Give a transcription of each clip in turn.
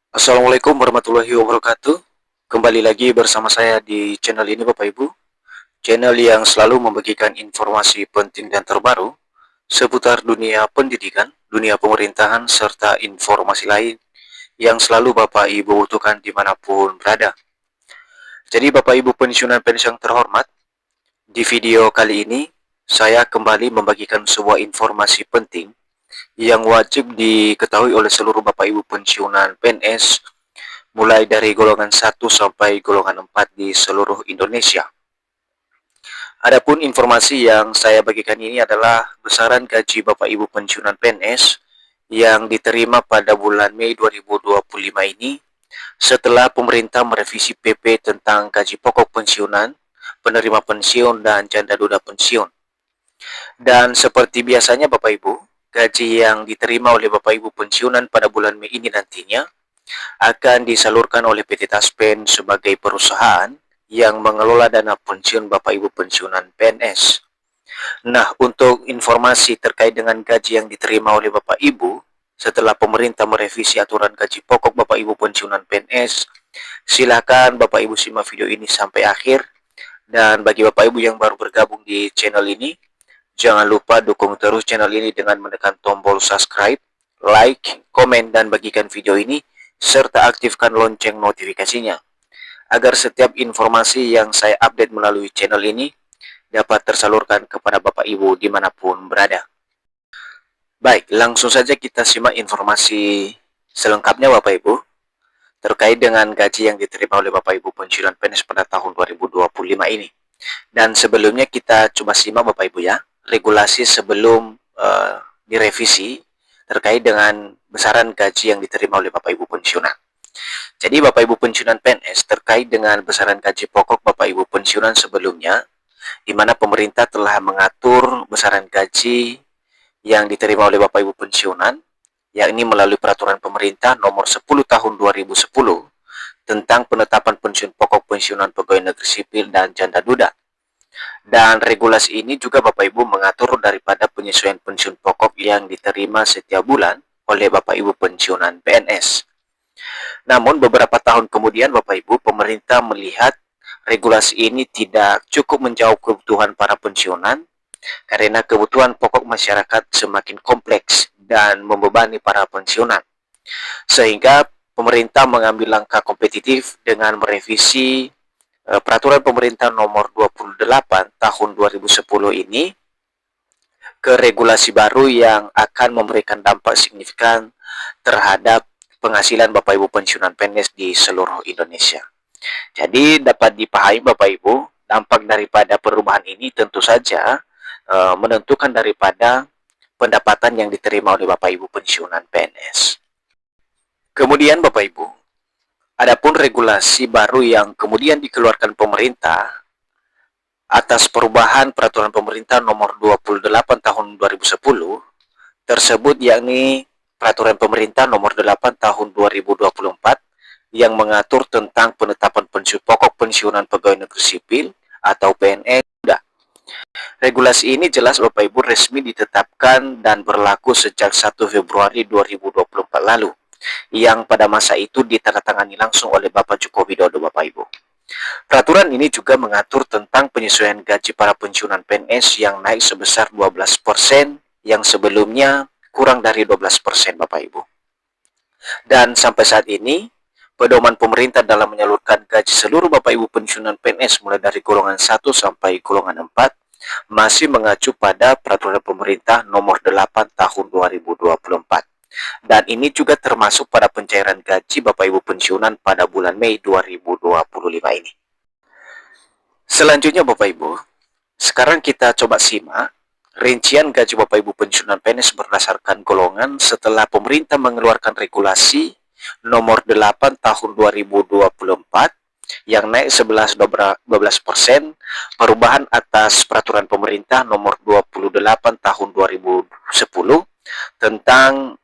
Assalamualaikum warahmatullahi wabarakatuh. Kembali lagi bersama saya di channel ini Bapak Ibu. Channel yang selalu membagikan informasi penting dan terbaru seputar dunia pendidikan, dunia pemerintahan, serta informasi lain yang selalu Bapak Ibu butuhkan dimanapun berada. Jadi Bapak Ibu pensiunan PNS yang terhormat, di video kali ini saya kembali membagikan sebuah informasi penting yang wajib diketahui oleh seluruh Bapak Ibu pensiunan PNS mulai dari golongan 1 sampai golongan 4 di seluruh Indonesia. Adapun informasi yang saya bagikan ini adalah besaran gaji Bapak Ibu pensiunan PNS yang diterima pada bulan Mei 2025 ini setelah pemerintah merevisi PP tentang gaji pokok pensiunan, penerima pensiun, dan janda duda pensiun. Dan seperti biasanya Bapak Ibu, gaji yang diterima oleh Bapak Ibu pensiunan pada bulan Mei ini nantinya akan disalurkan oleh PT Taspen sebagai perusahaan yang mengelola dana pensiun Bapak Ibu pensiunan PNS. Nah, untuk informasi terkait dengan gaji yang diterima oleh Bapak Ibu setelah pemerintah merevisi aturan gaji pokok Bapak Ibu pensiunan PNS, silakan Bapak Ibu simak video ini sampai akhir. Dan bagi Bapak Ibu yang baru bergabung di channel ini, jangan lupa dukung terus channel ini dengan menekan tombol subscribe, like, komen, dan bagikan video ini serta aktifkan lonceng notifikasinya agar setiap informasi yang saya update melalui channel ini dapat tersalurkan kepada Bapak Ibu dimanapun berada. Baik, langsung saja kita simak informasi selengkapnya Bapak Ibu terkait dengan gaji yang diterima oleh Bapak Ibu pensiunan PNS pada tahun 2025 ini. Dan sebelumnya kita coba simak Bapak Ibu ya, regulasi sebelum direvisi terkait dengan besaran gaji yang diterima oleh Bapak Ibu pensiunan. Jadi Bapak Ibu pensiunan PNS terkait dengan besaran gaji pokok Bapak Ibu pensiunan sebelumnya, di mana pemerintah telah mengatur besaran gaji yang diterima oleh Bapak Ibu pensiunan, yakni melalui peraturan pemerintah nomor 10 tahun 2010 tentang penetapan pensiun pokok pensiunan pegawai negeri sipil dan janda duda. Dan regulasi ini juga Bapak Ibu mengatur daripada penyesuaian pensiun pokok yang diterima setiap bulan oleh Bapak Ibu pensiunan PNS. Namun beberapa tahun kemudian Bapak Ibu pemerintah melihat regulasi ini tidak cukup menjawab kebutuhan para pensiunan karena kebutuhan pokok masyarakat semakin kompleks dan membebani para pensiunan. Sehingga pemerintah mengambil langkah kompetitif dengan merevisi peraturan pemerintah nomor 28 tahun 2010 ini ke regulasi baru yang akan memberikan dampak signifikan terhadap penghasilan Bapak Ibu pensiunan PNS di seluruh Indonesia. Jadi dapat dipahami Bapak Ibu, dampak daripada perubahan ini tentu saja menentukan daripada pendapatan yang diterima oleh Bapak Ibu pensiunan PNS. Kemudian Bapak Ibu, adapun regulasi baru yang kemudian dikeluarkan pemerintah atas perubahan peraturan pemerintah nomor 28 tahun 2010 tersebut, yakni peraturan pemerintah nomor 8 tahun 2024 yang mengatur tentang penetapan pensiun pokok pensiunan pegawai negeri sipil atau PNS. Regulasi ini jelas Bapak Ibu resmi ditetapkan dan berlaku sejak 1 Februari 2024 lalu, yang pada masa itu ditandatangani langsung oleh Bapak Joko Widodo Bapak Ibu. Peraturan ini juga mengatur tentang penyesuaian gaji para pensiunan PNS yang naik sebesar 12% yang sebelumnya kurang dari 12% Bapak Ibu. Dan sampai saat ini, pedoman pemerintah dalam menyalurkan gaji seluruh Bapak Ibu pensiunan PNS mulai dari golongan 1 sampai golongan 4 masih mengacu pada peraturan pemerintah nomor 8 tahun 2024. Dan ini juga termasuk pada pencairan gaji Bapak Ibu pensiunan pada bulan Mei 2025 ini. Selanjutnya Bapak Ibu, sekarang kita coba simak rincian gaji Bapak Ibu pensiunan PNS berdasarkan golongan setelah pemerintah mengeluarkan regulasi nomor 8 tahun 2024 yang naik 12% perubahan atas peraturan pemerintah nomor 28 tahun 2010 tentang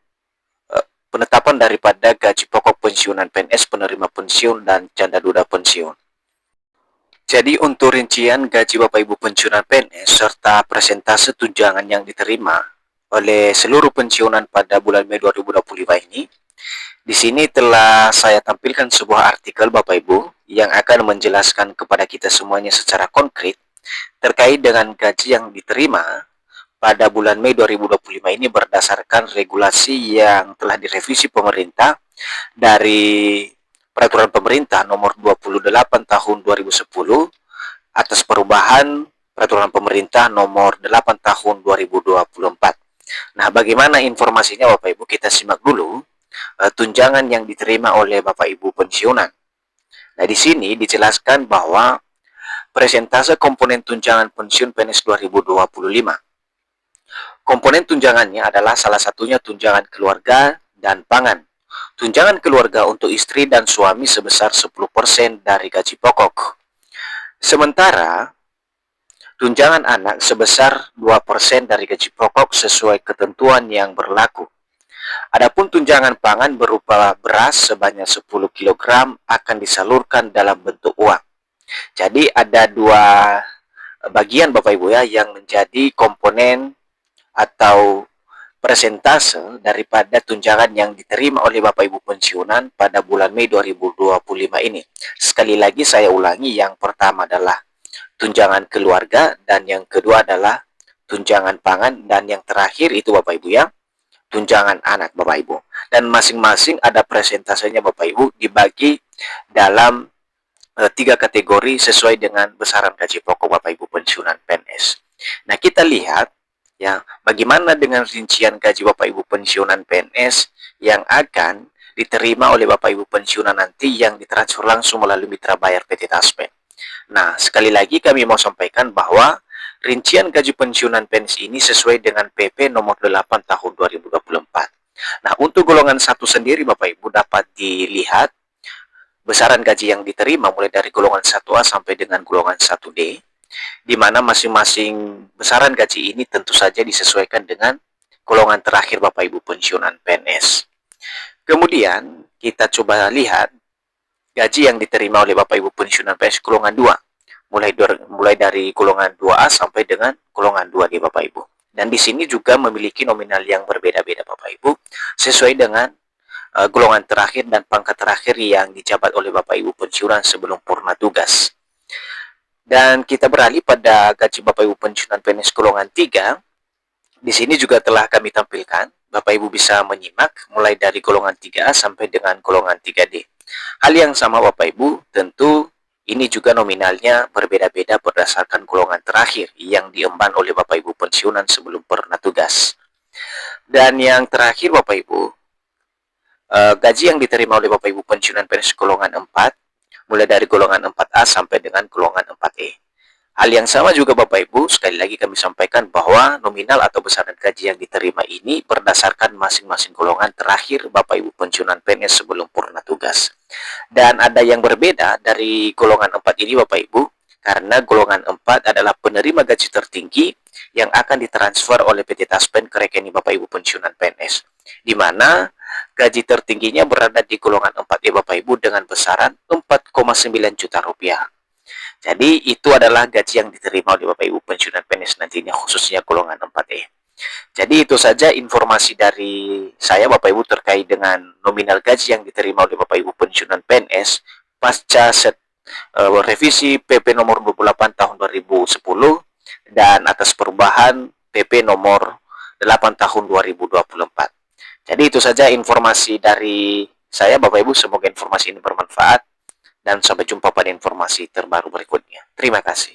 penetapan daripada gaji pokok pensiunan PNS, penerima pensiun, dan janda duda pensiun. Jadi untuk rincian gaji Bapak Ibu pensiunan PNS serta persentase tunjangan yang diterima oleh seluruh pensiunan pada bulan Mei 2025 ini, di sini telah saya tampilkan sebuah artikel Bapak Ibu yang akan menjelaskan kepada kita semuanya secara konkret terkait dengan gaji yang diterima pada bulan Mei 2025 ini berdasarkan regulasi yang telah direvisi pemerintah dari Peraturan Pemerintah Nomor 28 Tahun 2010 atas perubahan Peraturan Pemerintah Nomor 8 Tahun 2024. Nah, bagaimana informasinya Bapak Ibu? Kita simak dulu tunjangan yang diterima oleh Bapak Ibu pensiunan. Nah, di sini dijelaskan bahwa persentase komponen tunjangan pensiun PNS 2025. Komponen tunjangannya adalah salah satunya tunjangan keluarga dan pangan. Tunjangan keluarga untuk istri dan suami sebesar 10% dari gaji pokok. Sementara tunjangan anak sebesar 2% dari gaji pokok sesuai ketentuan yang berlaku. Adapun tunjangan pangan berupa beras sebanyak 10 kg akan disalurkan dalam bentuk uang. Jadi ada dua bagian Bapak Ibu ya yang menjadi komponen atau persentase daripada tunjangan yang diterima oleh Bapak Ibu pensiunan pada bulan Mei 2025 ini. Sekali lagi saya ulangi, yang pertama adalah tunjangan keluarga dan yang kedua adalah tunjangan pangan dan yang terakhir itu Bapak Ibu ya, tunjangan anak Bapak Ibu. Dan masing-masing ada persentasenya Bapak Ibu dibagi dalam tiga kategori sesuai dengan besaran gaji pokok Bapak Ibu pensiunan PNS. Nah, kita lihat ya, bagaimana dengan rincian gaji Bapak Ibu pensiunan PNS yang akan diterima oleh Bapak Ibu pensiunan nanti yang ditransfer langsung melalui mitra bayar PT Taspen. Nah, sekali lagi kami mau sampaikan bahwa rincian gaji pensiunan PNS ini sesuai dengan PP nomor 8 tahun 2024. Nah, untuk golongan 1 sendiri Bapak Ibu dapat dilihat besaran gaji yang diterima mulai dari golongan 1A sampai dengan golongan 1D, di mana masing-masing besaran gaji ini tentu saja disesuaikan dengan golongan terakhir Bapak Ibu pensiunan PNS. Kemudian kita coba lihat gaji yang diterima oleh Bapak Ibu pensiunan PNS golongan 2, mulai dari golongan 2A sampai dengan golongan 2D Bapak Ibu. Dan di sini juga memiliki nominal yang berbeda-beda Bapak Ibu sesuai dengan golongan terakhir dan pangkat terakhir yang dijabat oleh Bapak Ibu pensiunan sebelum purna tugas. Dan kita beralih pada gaji Bapak Ibu pensiunan PNS golongan 3. Di sini juga telah kami tampilkan. Bapak Ibu bisa menyimak mulai dari golongan 3A sampai dengan golongan 3D. Hal yang sama Bapak Ibu, tentu ini juga nominalnya berbeda-beda berdasarkan golongan terakhir yang diemban oleh Bapak Ibu pensiunan sebelum purna tugas. Dan yang terakhir Bapak Ibu, gaji yang diterima oleh Bapak Ibu pensiunan PNS golongan 4, mulai dari golongan 4A sampai dengan golongan 4E. Hal yang sama juga Bapak Ibu, sekali lagi kami sampaikan bahwa nominal atau besaran gaji yang diterima ini berdasarkan masing-masing golongan terakhir Bapak Ibu pensiunan PNS sebelum purna tugas. Dan ada yang berbeda dari golongan 4 ini Bapak Ibu, karena golongan 4 adalah penerima gaji tertinggi yang akan ditransfer oleh PT Taspen ke rekening Bapak Ibu pensiunan PNS, di mana gaji tertingginya berada di golongan 4E Bapak Ibu dengan besaran 4,9 juta rupiah. Jadi itu adalah gaji yang diterima oleh Bapak Ibu pensiunan PNS nantinya khususnya golongan 4E. Jadi itu saja informasi dari saya Bapak Ibu terkait dengan nominal gaji yang diterima oleh Bapak Ibu pensiunan PNS pasca revisi PP nomor 28 tahun 2010 dan atas perubahan PP nomor 8 tahun 2024. Jadi itu saja informasi dari saya Bapak Ibu, semoga informasi ini bermanfaat dan sampai jumpa pada informasi terbaru berikutnya. Terima kasih.